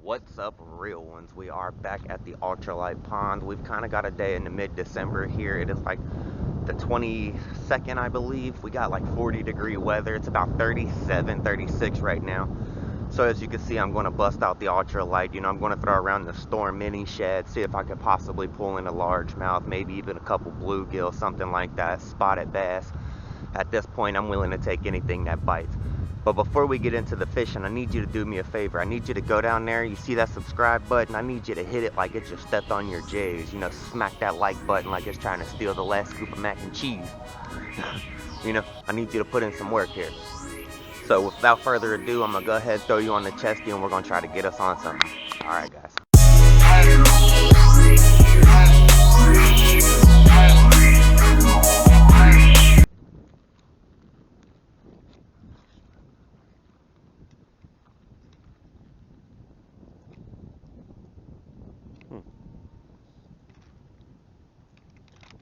What's up, real ones? We are back at the ultralight pond. We've kind of got a day into mid-December here. It is like the 22nd, I believe. We got like 40-degree weather. It's about 37, 36 right now. So as you can see, I'm going to bust out the ultralight. I'm going to throw around the Storm Mini Shad, see if I could possibly pull in a largemouth, maybe even a couple bluegill, something like that, spotted bass. At this point, I'm willing to take anything that bites. But before we get into the fishing, I need you to do me a favor. I need you to go down there, you see that subscribe button, I need you to hit it like it just stepped on your J's. Smack that like button like it's trying to steal the last scoop of mac and cheese. I need you to put in some work here. So without further ado, I'm gonna go ahead and throw you on the chesty and we're gonna try to get us on something. Alright guys.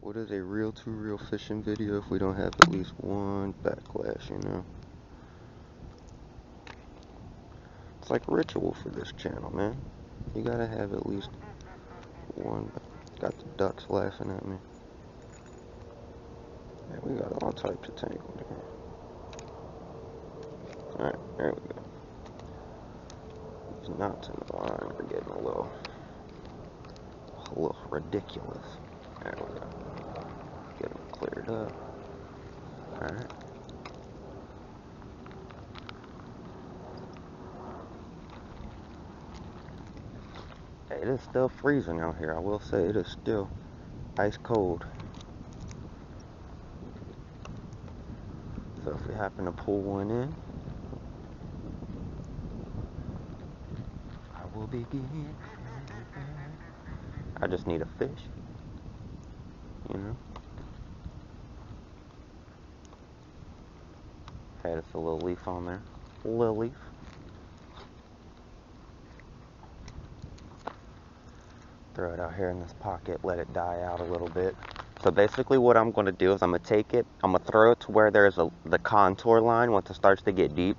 What is a real to real fishing video if we don't have at least one backlash, It's like a ritual for this channel, man. You gotta have at least one. Got the ducks laughing at me. Yeah, we got all types of tangled here. Alright, there we go. These knots in the line are getting a little ridiculous. There we go. Get them cleared up. Alright. Hey, it is still freezing out here. I will say it is still ice cold. So if we happen to pull one in, I will begin. I just need a fish, Had us a little leaf on there. Little leaf. Throw it out here in this pocket, let it die out a little bit. So basically what I'm going to do is I'm going to take it, I'm going to throw it to where there's the contour line. Once it starts to get deep,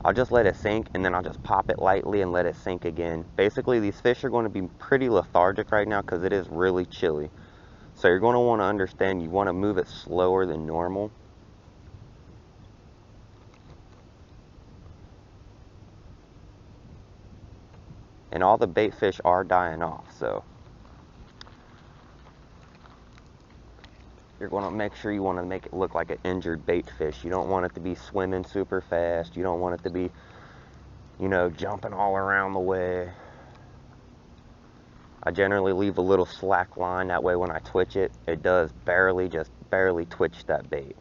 I'll just let it sink, and then I'll just pop it lightly and let it sink again. Basically, these fish are going to be pretty lethargic right now because it is really chilly. So you're going to want to understand, you want to move it slower than normal. And all the bait fish are dying off, so you're going to make sure you want to make it look like an injured bait fish. You don't want it to be swimming super fast. You don't want it to be, jumping all around the way. I generally leave a little slack line. That way when I twitch it, it does just barely twitch that bait.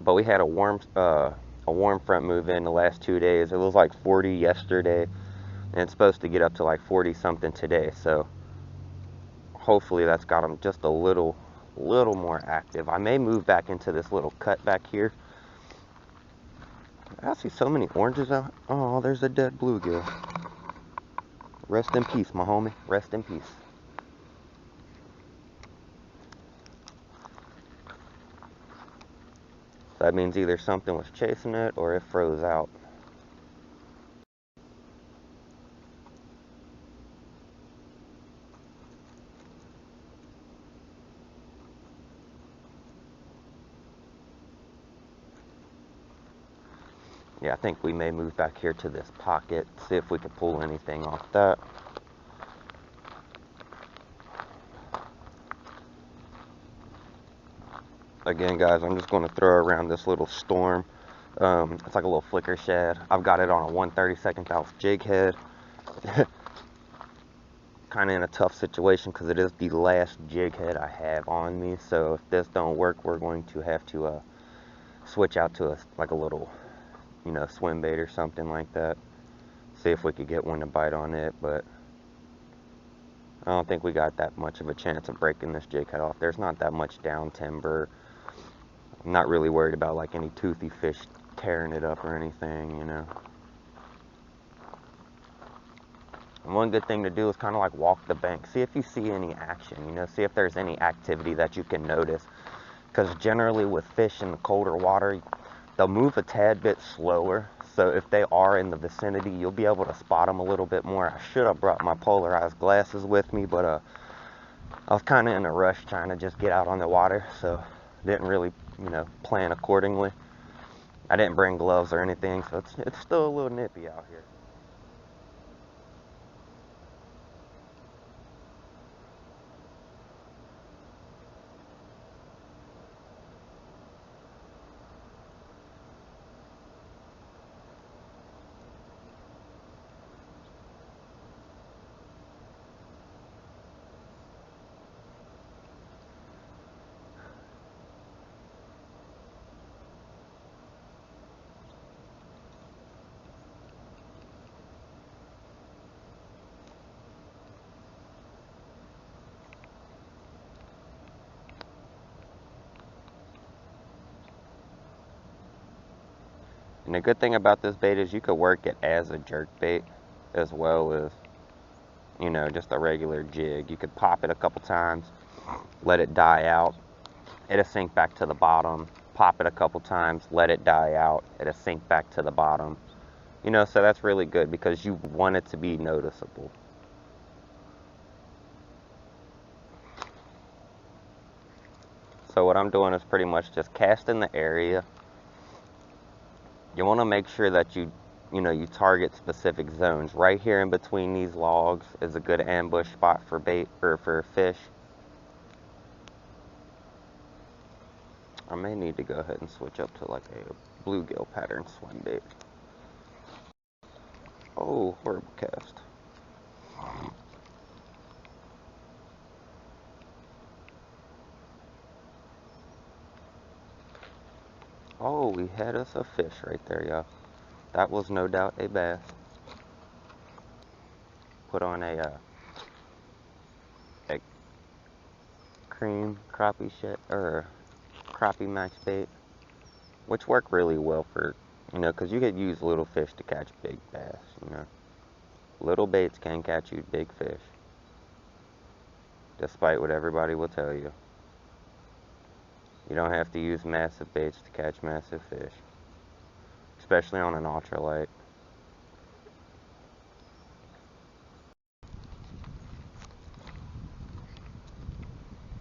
But we had a warm front move in the last 2 days. It was like 40 yesterday, and it's supposed to get up to like 40 something today. So hopefully that's got them just a little more active. I may move back into this little cut back here. I see so many oranges out. Oh, there's a dead bluegill. Rest in peace, my homie. Rest in peace. So that means either something was chasing it or it froze out. Yeah, I think we may move back here to this pocket, see if we can pull anything off that. Again, guys, I'm just going to throw around this little Storm. It's like a little flicker shad. I've got it on a 1/32 ounce jig head. Kind of in a tough situation because it is the last jig head I have on me. So if this don't work, we're going to have to switch out to like a little, swim bait or something like that. See if we could get one to bite on it, but I don't think we got that much of a chance of breaking this jig head off. There's not that much down timber. I'm not really worried about like any toothy fish tearing it up or anything, And one good thing to do is kind of like walk the bank. See if you see any action, see if there's any activity that you can notice. Because generally with fish in the colder water, they'll move a tad bit slower. So if they are in the vicinity, you'll be able to spot them a little bit more. I should have brought my polarized glasses with me, but I was kind of in a rush trying to just get out on the water, so didn't really, plan accordingly. I didn't bring gloves or anything, so it's still a little nippy out here. And the good thing about this bait is you could work it as a jerk bait as well as, just a regular jig. You could pop it a couple times, let it die out. It'll sink back to the bottom. Pop it a couple times, let it die out. It'll sink back to the bottom. So that's really good because you want it to be noticeable. So what I'm doing is pretty much just casting the area. You want to make sure that you target specific zones. Right here in between these logs is a good ambush spot for bait or for fish. I may need to go ahead and switch up to like a bluegill pattern swim bait. Oh, horrible cast. Oh, we had us a fish right there, y'all. That was no doubt a bass. Put on a cream crappie or crappie max bait, which work really well for, because you could use little fish to catch big bass, Little baits can catch you big fish, despite what everybody will tell you. You don't have to use massive baits to catch massive fish, especially on an ultralight.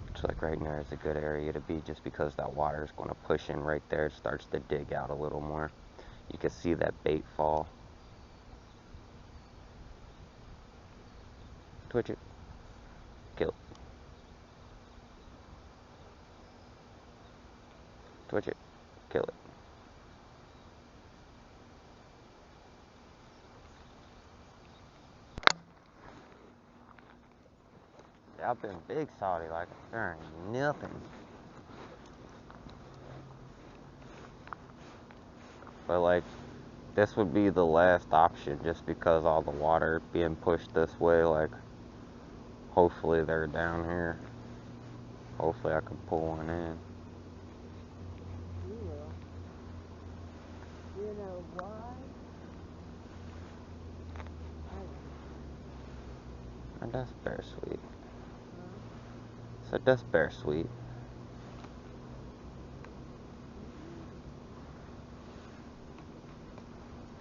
Looks like right there is a good area to be just because that water is going to push in right there. It starts to dig out a little more. You can see that bait fall. Twitch it. Kill it. Twitch it. Kill it. I've been big salty, like there ain't nothing. But like, this would be the last option just because all the water being pushed this way. Like, hopefully they're down here. Hopefully I can pull one in. You will. You know why? I don't. And that's bittersweet. Huh? So that's bittersweet.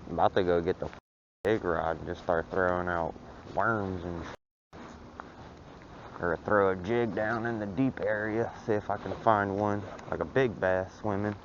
I'm about to go get the big rod and just start throwing out worms and or throw a jig down in the deep area, see if I can find one, like a big bass swimming.